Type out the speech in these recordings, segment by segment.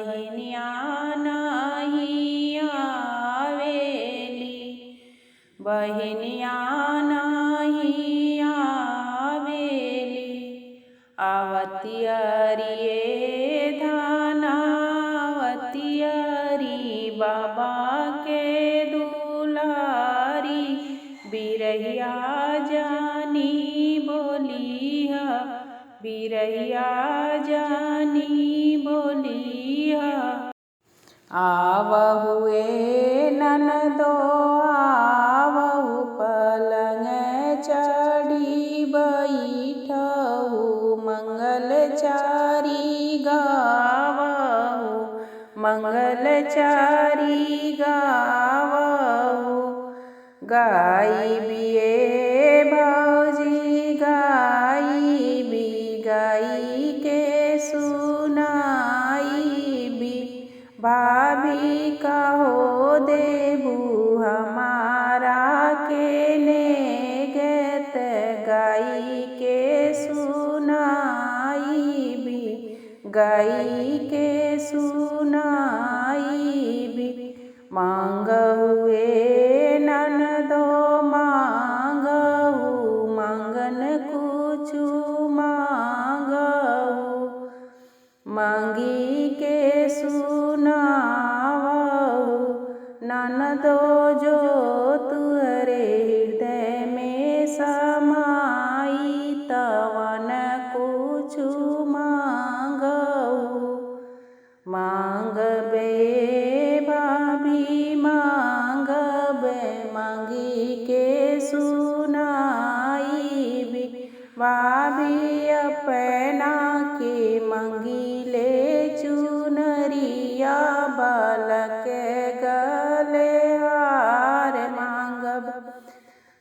बहिनिया नहीं आवेली, बहिनिया नहीं आवेली। आवतियरिये धानावतियरी बाबा के दुलारी, बिरहिया जानी बोलिया, बिरहिया जानी बोलिया। आवहुए ननदो आवहु पलंग चढ़ी बैठहु, मंगल चारी गावहु, मंगल चारी गावहु। गाइबिए भौजी गाइबी, गाई के सुनाइबी। भाभी कहो देबू हमारा के नेगत, गाई के सुनाइबी, गाई के सुनाइबी। मांगहुए ननदो मांगहु, मांगन कुछु मांगहु, मांगी के सुनावहु। ननदो जो तुहरे हृदय में समाई, तवन कुछु मांगहु। मांगबे भाभी मांगबे, मांगी के सुनाइबी। भाभी अपना के मंगिले चुनरिया, बालक गले हार मांगब।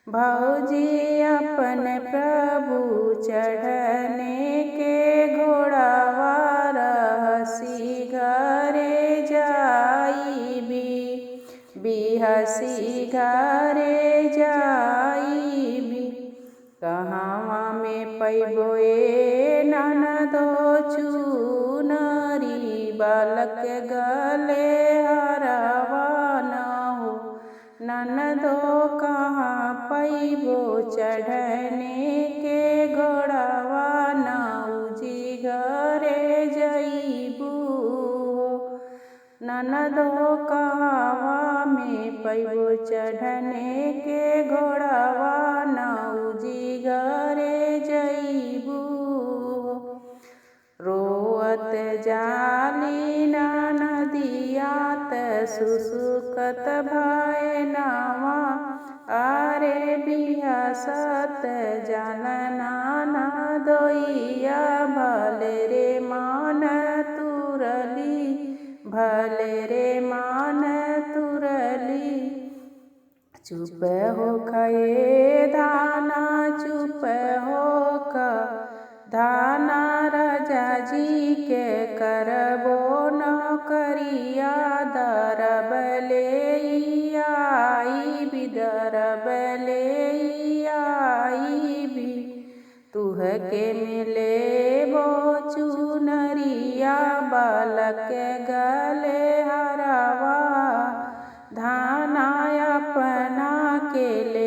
भौजी अपन प्रभु चढ़ने के घोड़ावा, रहसी घरे जाइबी, बिहसी घरे जाइबी। कहवा में पैबो ए ननदो चुनरी, बालक गले हरवा न हो। ननदो कहाँ पैबो चढ़ने के घोड़ावा, नौजी घरे जइबू हो। ननदो कहवा में पैबो चढ़ने के घोड़ावा, नौजी घरे जइबू हो। रोअत जाली नदियात, सुसुकत भैनवा, अरे बिहसत जालना नदोइया। भले रे मान तुरली, भले रे मान तुरली। चुप हो खये धाना, चुप हो ख धाना, राजा जी के करबो नौकरिया। दरब ले आइबी, दरब ले आइबी। तुह के मिलेबो चुनरिया, बालक गले हरवा। धाना अपना के ले